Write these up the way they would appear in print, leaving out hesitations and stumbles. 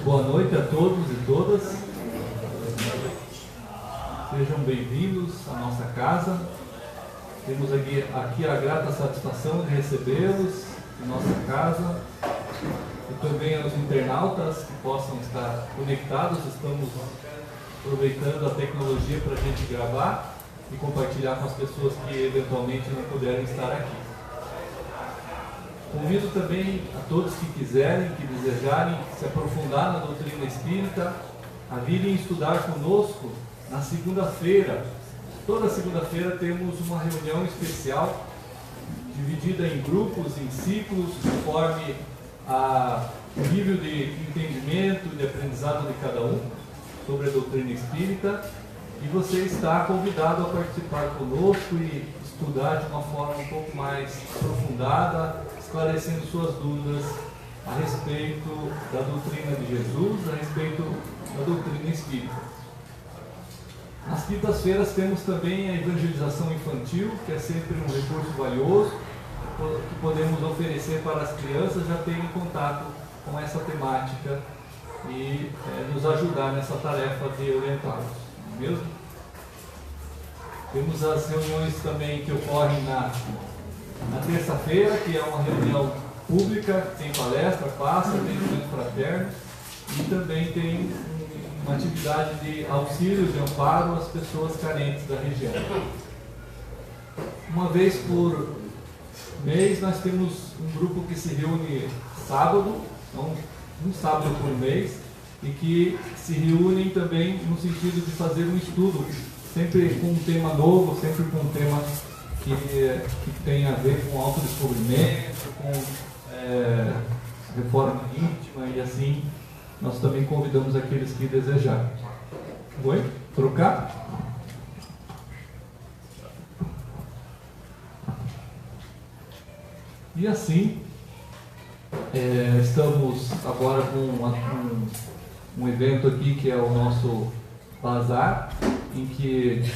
Boa noite a todos e todas. Sejam bem-vindos à nossa casa. Temos aqui a grata satisfação de recebê-los em nossa casa e também aos internautas que possam estar conectados. Estamos aproveitando a tecnologia para a gente gravar e compartilhar com as pessoas que eventualmente não puderam estar aqui. Convido também a todos que quiserem, que desejarem se aprofundar na doutrina espírita, a virem estudar conosco na segunda-feira. Toda segunda-feira temos uma reunião especial, dividida em grupos, em ciclos, conforme o nível de entendimento e de aprendizado de cada um sobre a doutrina espírita. E você está convidado a participar conosco e estudar de uma forma um pouco mais aprofundada, esclarecendo suas dúvidas a respeito da doutrina de Jesus, a respeito da doutrina espírita. Nas quintas-feiras temos também a evangelização infantil, que é sempre um recurso valioso, que podemos oferecer para as crianças já terem contato com essa temática e nos ajudar nessa tarefa de orientá-los. Mesmo? Temos as reuniões também que ocorrem na terça-feira, que é uma reunião pública, tem palestra, passa, tem evento fraterno e também tem uma atividade de auxílio, de amparo às pessoas carentes da região. Uma vez por mês nós temos um grupo que se reúne sábado, então um sábado por mês, e que se reúnem também no sentido de fazer um estudo, sempre com um tema novo, sempre com um tema que tem a ver com autodescobrimento, com reforma íntima, e assim nós também convidamos aqueles que desejarem. Oi? Trocar? E assim, estamos agora com um evento aqui que é o nosso bazar, em que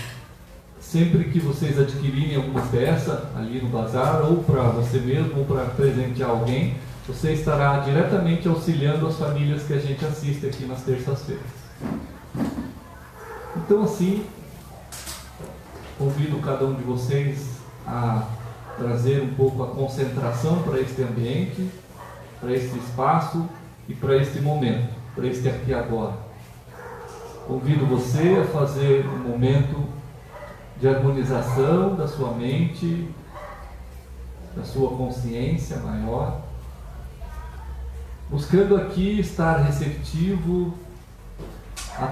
sempre que vocês adquirirem alguma peça ali no bazar, ou para você mesmo, ou para presentear alguém, você estará diretamente auxiliando as famílias que a gente assiste aqui nas terças-feiras. Então assim, convido cada um de vocês a trazer um pouco a concentração para este ambiente, para este espaço e para este momento, para este aqui e agora. Convido você a fazer um momento de harmonização da sua mente, da sua consciência maior, buscando aqui estar receptivo a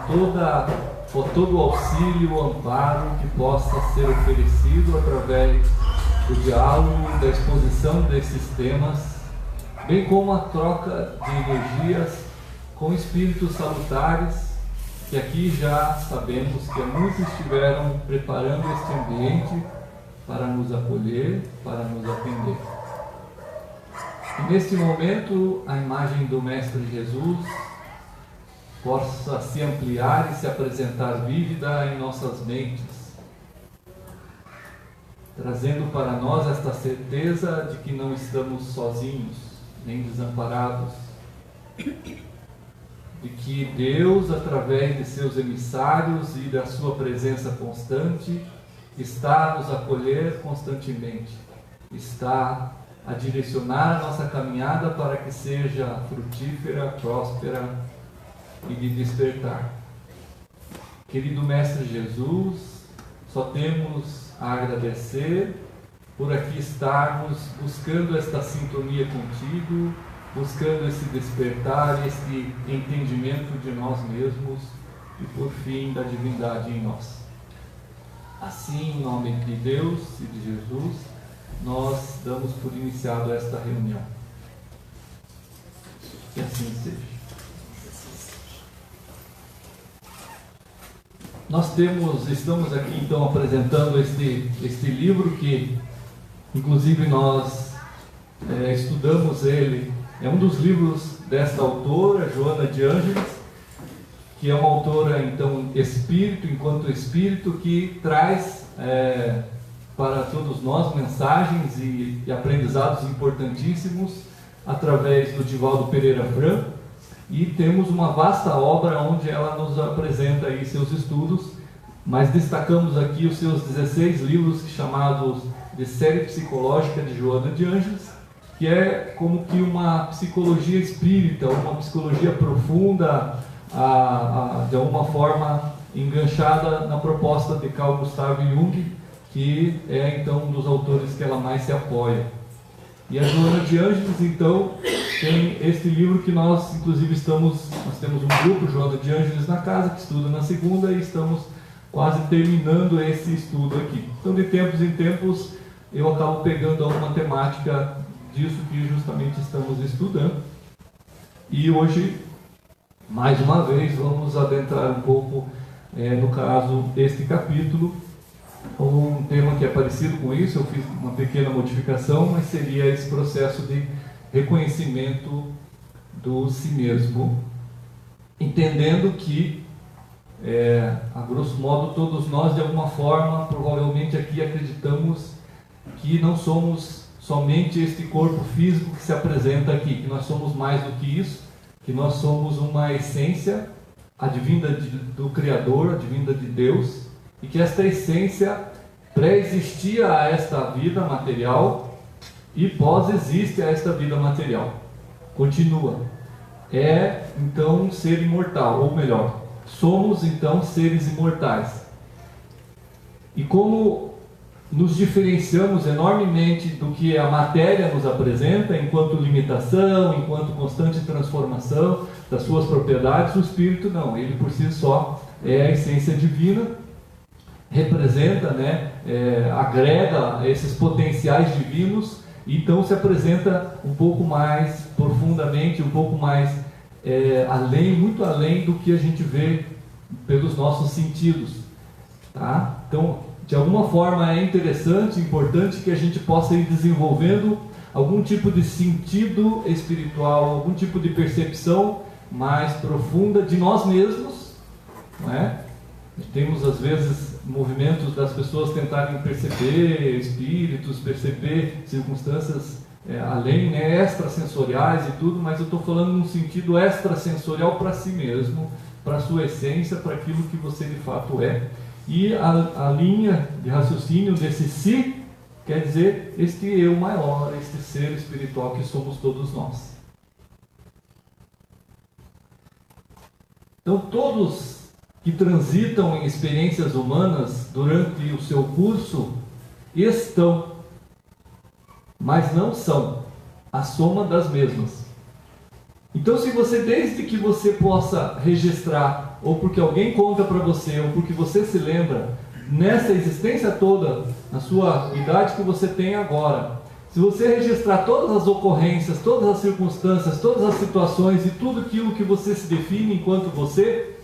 todo o auxílio, o amparo que possa ser oferecido através do diálogo, da exposição desses temas, bem como a troca de energias com espíritos salutares, que aqui já sabemos que muitos estiveram preparando este ambiente para nos acolher, para nos atender. E neste momento, a imagem do Mestre Jesus possa se ampliar e se apresentar vívida em nossas mentes, trazendo para nós esta certeza de que não estamos sozinhos, nem desamparados, de que Deus, através de seus emissários e da sua presença constante, está a nos acolher constantemente, está a direcionar a nossa caminhada para que seja frutífera, próspera e de despertar. Querido Mestre Jesus, só temos a agradecer por aqui estarmos buscando esta sintonia contigo, buscando esse despertar, esse entendimento de nós mesmos e, por fim, da divindade em nós. Assim, em nome de Deus e de Jesus, nós damos por iniciado esta reunião. Que assim seja. Estamos aqui então apresentando este livro que, inclusive, nós estudamos ele. É um dos livros desta autora, Joana de Ângeles, que é uma autora, então, enquanto espírito, que traz para todos nós mensagens e aprendizados importantíssimos através do Divaldo Pereira Franco, e temos uma vasta obra onde ela nos apresenta aí seus estudos, mas destacamos aqui os seus 16 livros chamados de Série Psicológica de Joana de Ângeles, que é como que uma psicologia espírita, uma psicologia profunda, de alguma forma enganchada na proposta de Carl Gustav Jung, que é então um dos autores que ela mais se apoia. E a Joana de Ângeles, então, tem este livro que nós, inclusive, nós temos um grupo, Joana de Ângeles na casa, que estuda na segunda, e estamos quase terminando esse estudo aqui. Então, de tempos em tempos, eu acabo pegando alguma temática disso que justamente estamos estudando. E hoje, mais uma vez, vamos adentrar um pouco, no caso, este capítulo, um tema que é parecido com isso. Eu fiz uma pequena modificação, mas seria esse processo de reconhecimento do si mesmo, entendendo que, a grosso modo, todos nós, de alguma forma, provavelmente aqui acreditamos que não somos somente este corpo físico que se apresenta aqui, que nós somos mais do que isso, que nós somos uma essência advinda do Criador, advinda de Deus, e que esta essência pré-existia a esta vida material e pós-existe a esta vida material. Continua. É então um ser imortal, ou melhor, somos então seres imortais. E como nos diferenciamos enormemente do que a matéria nos apresenta, enquanto limitação, enquanto constante transformação das suas propriedades, o espírito não, ele por si só é a essência divina, representa, agrega esses potenciais divinos, e então se apresenta um pouco mais profundamente, um pouco mais além, muito além do que a gente vê pelos nossos sentidos, tá? Então, de alguma forma é interessante, importante que a gente possa ir desenvolvendo algum tipo de sentido espiritual, algum tipo de percepção mais profunda de nós mesmos, não é? Temos às vezes movimentos das pessoas tentarem perceber espíritos, perceber circunstâncias além, extrasensoriais e tudo, mas eu estou falando num sentido extrasensorial para si mesmo, para a sua essência, para aquilo que você de fato é. E a linha de raciocínio desse si quer dizer este eu maior, este ser espiritual que somos todos nós. Então todos que transitam em experiências humanas durante o seu curso estão, mas não são a soma das mesmas. Então, se você, desde que você possa registrar, ou porque alguém conta para você, ou porque você se lembra, nessa existência toda, na sua idade que você tem agora, se você registrar todas as ocorrências, todas as circunstâncias, todas as situações e tudo aquilo que você se define enquanto você,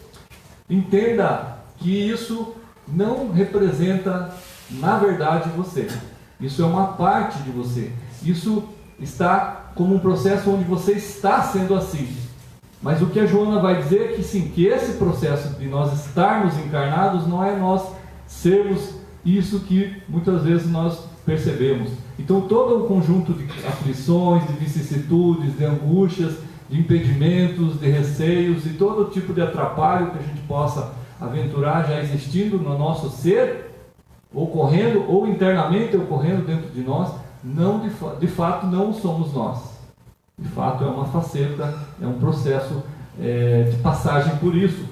entenda que isso não representa, na verdade, você. Isso é uma parte de você. Isso está como um processo onde você está sendo assim. Mas o que a Joana vai dizer é que sim, que esse processo de nós estarmos encarnados não é nós sermos isso que muitas vezes nós percebemos. Então todo um conjunto de aflições, de vicissitudes, de angústias, de impedimentos, de receios e todo tipo de atrapalho que a gente possa aventurar já existindo no nosso ser, ocorrendo ou internamente ocorrendo dentro de nós, não, de fato não somos nós. De fato é uma faceta, é um processo de passagem por isso.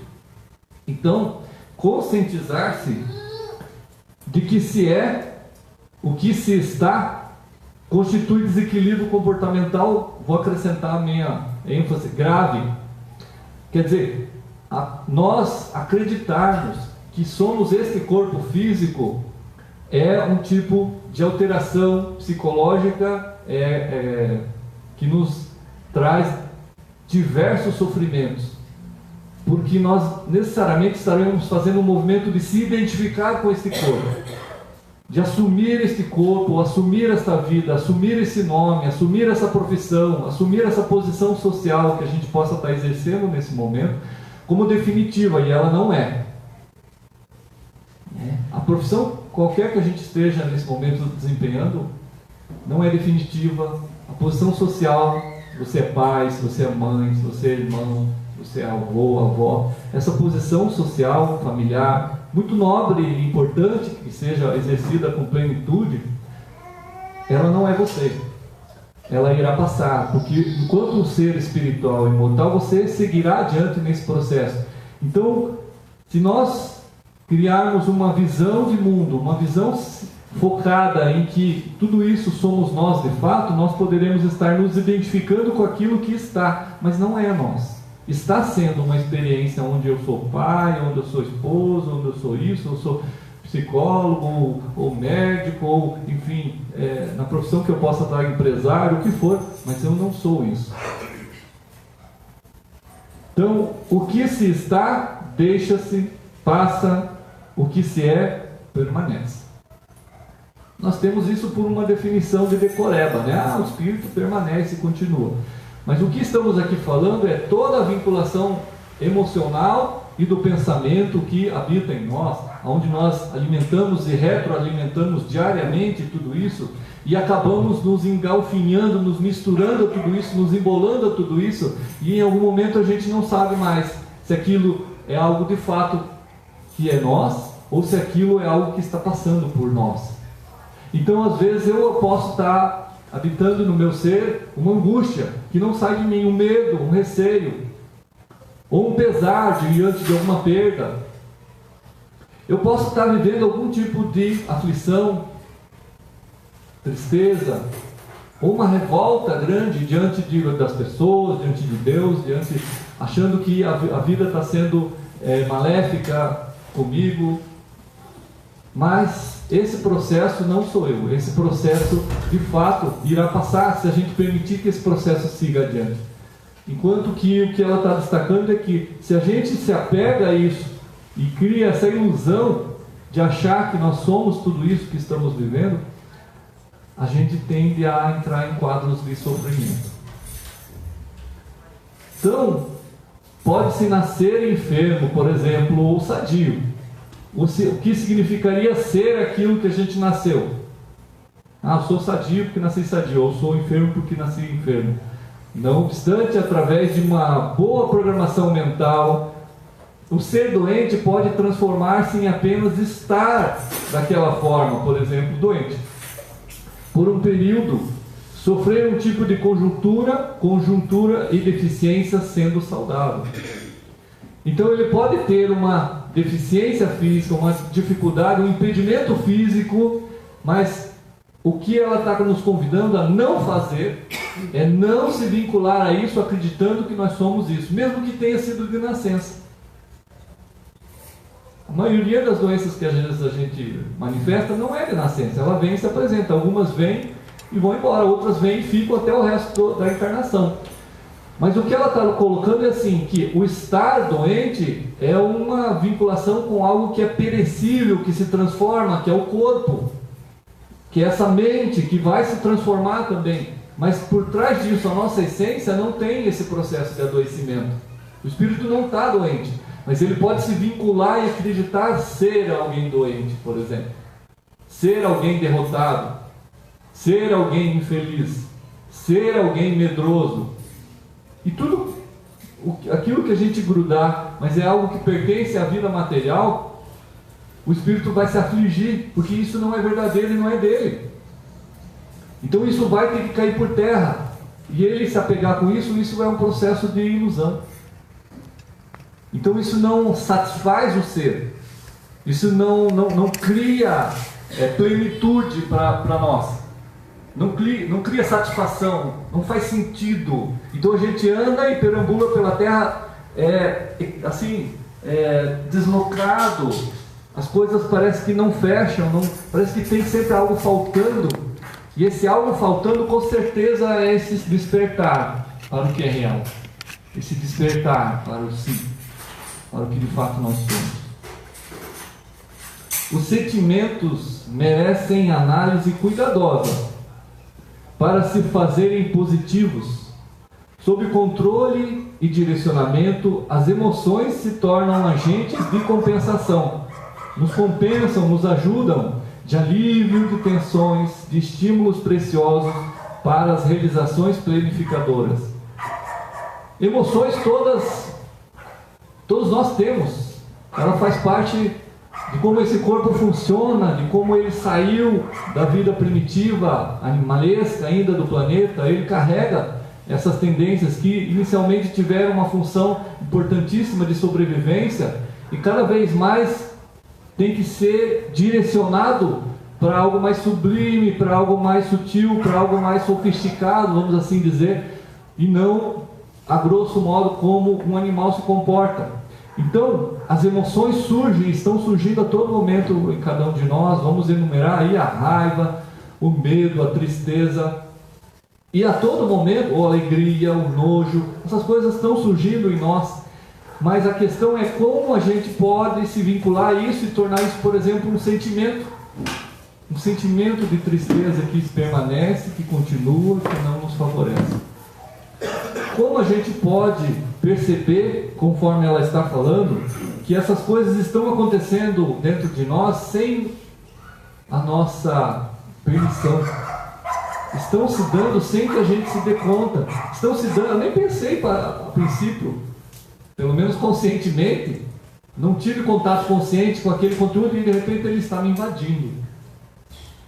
Então, conscientizar-se de que se é o que se está constitui desequilíbrio comportamental, vou acrescentar a minha ênfase, grave. Quer dizer, nós acreditarmos que somos este corpo físico é um tipo de alteração psicológica que nos traz diversos sofrimentos, porque nós necessariamente estaremos fazendo um movimento de se identificar com este corpo, de assumir este corpo, assumir esta vida, assumir esse nome, assumir essa profissão, assumir essa posição social que a gente possa estar exercendo nesse momento como definitiva, e ela não é. A profissão qualquer que a gente esteja nesse momento desempenhando não é definitiva. A posição social você é pai, se você é mãe, se você é irmão, se você é avô, avó, essa posição social, familiar, muito nobre e importante, que seja exercida com plenitude, ela não é você. Ela irá passar, porque enquanto um ser espiritual imortal, você seguirá adiante nesse processo. Então, se nós criarmos uma visão de mundo, uma visão focada em que tudo isso somos nós de fato, nós poderemos estar nos identificando com aquilo que está, mas não é nós. Está sendo uma experiência onde eu sou pai, onde eu sou esposo, onde eu sou isso, eu sou psicólogo, ou médico, ou enfim, na profissão que eu possa estar empresário, o que for, mas eu não sou isso. Então, o que se está, deixa-se, passa, o que se é, permanece. Nós temos isso por uma definição de decoreba, né? O espírito permanece e continua. Mas o que estamos aqui falando é toda a vinculação emocional e do pensamento que habita em nós, onde nós alimentamos e retroalimentamos diariamente tudo isso, e acabamos nos engalfinhando, nos misturando a tudo isso, nos embolando a tudo isso, e em algum momento a gente não sabe mais se aquilo é algo de fato que é nós, ou se aquilo é algo que está passando por nós. Então, às vezes, eu posso estar habitando no meu ser uma angústia que não sai de mim, um medo, um receio, ou um pesar diante de alguma perda. Eu posso estar vivendo algum tipo de aflição, tristeza, ou uma revolta grande diante das pessoas, diante de Deus, achando que a vida está sendo maléfica comigo. Mas esse processo não sou eu. Esse processo, de fato, irá passar se a gente permitir que esse processo siga adiante. Enquanto que o que ela está destacando é que se a gente se apega a isso e cria essa ilusão de achar que nós somos tudo isso que estamos vivendo, a gente tende a entrar em quadros de sofrimento. Então, pode-se nascer enfermo, por exemplo, ou sadio. O que significaria ser aquilo que a gente nasceu? Eu sou sadio porque nasci sadio, ou sou enfermo porque nasci enfermo. Não obstante, através de uma boa programação mental, o ser doente pode transformar-se em apenas estar daquela forma, por exemplo, doente. Por um período, sofrer um tipo de conjuntura e deficiência sendo saudável. Então ele pode ter uma deficiência física, uma dificuldade, um impedimento físico, mas o que ela está nos convidando a não fazer é não se vincular a isso acreditando que nós somos isso, mesmo que tenha sido de nascença. A maioria das doenças que às vezes a gente manifesta não é de nascença, ela vem e se apresenta. Algumas vêm e vão embora, outras vêm e ficam até o resto da encarnação. Mas o que ela está colocando é assim, que o estar doente é uma vinculação com algo que é perecível, que se transforma, que é o corpo, que é essa mente que vai se transformar também. Mas por trás disso, a nossa essência não tem esse processo de adoecimento. O espírito não está doente, mas ele pode se vincular e acreditar ser alguém doente, por exemplo. Ser alguém derrotado, ser alguém infeliz, ser alguém medroso. E tudo aquilo que a gente grudar, mas é algo que pertence à vida material, o espírito vai se afligir, porque isso não é verdadeiro e não é dele. Então isso vai ter que cair por terra. E ele se apegar com isso, isso é um processo de ilusão. Então isso não satisfaz o ser. Isso não cria plenitude para nós. Não cria satisfação, não faz sentido. Então a gente anda e perambula pela terra deslocado. As coisas parecem que não fecham, parece que tem sempre algo faltando. E esse algo faltando com certeza é esse despertar para o que é real. Esse despertar para o si, para o que de fato nós somos. Os sentimentos merecem análise cuidadosa para se fazerem positivos. Sob controle e direcionamento, as emoções se tornam agentes de compensação. Nos compensam, nos ajudam de alívio de tensões, de estímulos preciosos para as realizações planificadoras. Emoções todos nós temos. Ela faz parte de como esse corpo funciona, de como ele saiu da vida primitiva, animalesca ainda do planeta. Ele carrega essas tendências que inicialmente tiveram uma função importantíssima de sobrevivência e cada vez mais tem que ser direcionado para algo mais sublime, para algo mais sutil, para algo mais sofisticado, vamos assim dizer, e não, a grosso modo, como um animal se comporta. Então, as emoções surgem, estão surgindo a todo momento em cada um de nós. Vamos enumerar aí a raiva, o medo, a tristeza, e a todo momento, a alegria, o nojo, essas coisas estão surgindo em nós. Mas a questão é como a gente pode se vincular a isso e tornar isso, por exemplo, um sentimento de tristeza que permanece, que continua, que não nos favorece. Como a gente pode perceber, conforme ela está falando, que essas coisas estão acontecendo dentro de nós sem a nossa permissão? Estão se dando sem que a gente se dê conta. Estão se dando, eu nem pensei a princípio, pelo menos conscientemente, não tive contato consciente com aquele conteúdo e de repente ele está me invadindo.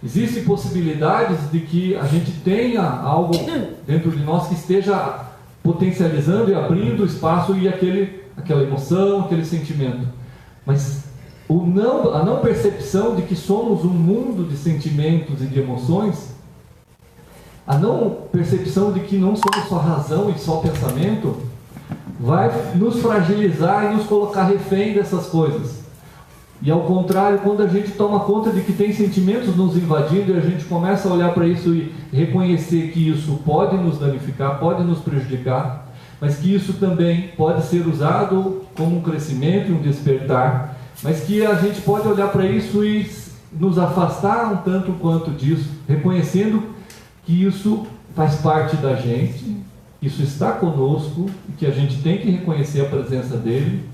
Existem possibilidades de que a gente tenha algo dentro de nós que esteja potencializando e abrindo espaço e aquela emoção, aquele sentimento. Mas a não percepção de que somos um mundo de sentimentos e de emoções, a não percepção de que não somos só razão e só pensamento, vai nos fragilizar e nos colocar refém dessas coisas. E ao contrário, quando a gente toma conta de que tem sentimentos nos invadindo e a gente começa a olhar para isso e reconhecer que isso pode nos danificar, pode nos prejudicar, mas que isso também pode ser usado como um crescimento e um despertar, mas que a gente pode olhar para isso e nos afastar um tanto quanto disso, reconhecendo que isso faz parte da gente, isso está conosco e que a gente tem que reconhecer a presença dele,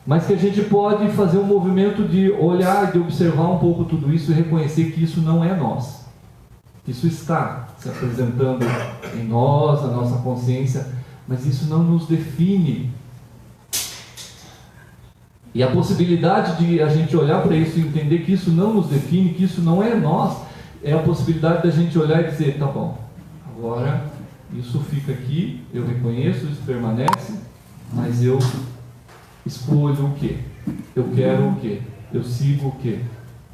mas que a gente pode fazer um movimento de olhar, de observar um pouco tudo isso e reconhecer que isso não é nós. Isso está se apresentando em nós, na nossa consciência, mas isso não nos define. E a possibilidade de a gente olhar para isso e entender que isso não nos define, que isso não é nós, é a possibilidade da gente olhar e dizer, tá bom, agora isso fica aqui, eu reconheço, isso permanece, mas eu escolho o quê? Eu quero o quê? Eu sigo o quê?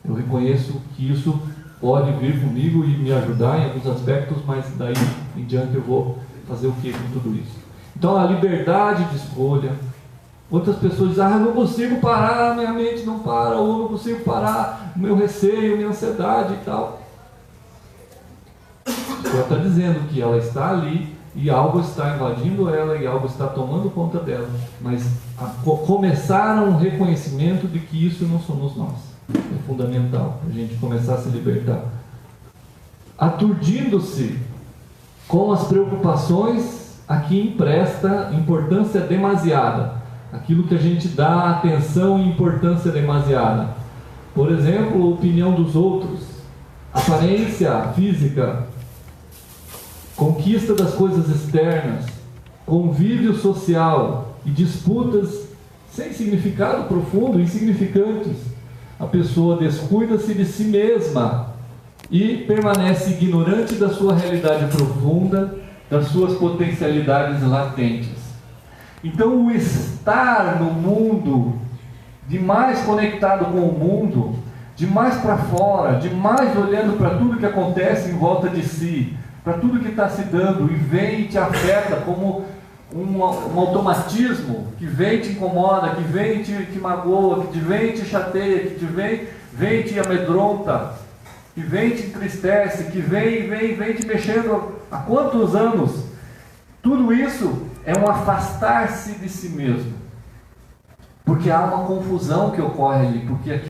Eu reconheço que isso pode vir comigo e me ajudar em alguns aspectos, mas daí em diante eu vou fazer o quê com tudo isso? Então a liberdade de escolha. Outras pessoas dizem, eu não consigo parar, minha mente não para, ou eu não consigo parar, o meu receio, minha ansiedade e tal. Ela está dizendo que ela está ali e algo está invadindo ela e algo está tomando conta dela, mas começar um reconhecimento de que isso não somos nós. É fundamental a gente começar a se libertar. Aturdindo-se com as preocupações a que empresta importância demasiada, aquilo que a gente dá atenção e importância demasiada. Por exemplo, a opinião dos outros, aparência física, conquista das coisas externas, convívio social e disputas sem significado profundo, insignificantes. A pessoa descuida-se de si mesma e permanece ignorante da sua realidade profunda, das suas potencialidades latentes. Então, o estar no mundo, demais conectado com o mundo, demais para fora, demais olhando para tudo que acontece em volta de si, para tudo que está se dando e vem e te afeta como um automatismo que vem e te incomoda, que vem e te magoa, que vem e te chateia, que vem e te amedronta, que vem e te entristece, que vem te mexendo há quantos anos? Tudo isso é um afastar-se de si mesmo, porque há uma confusão que ocorre ali, porque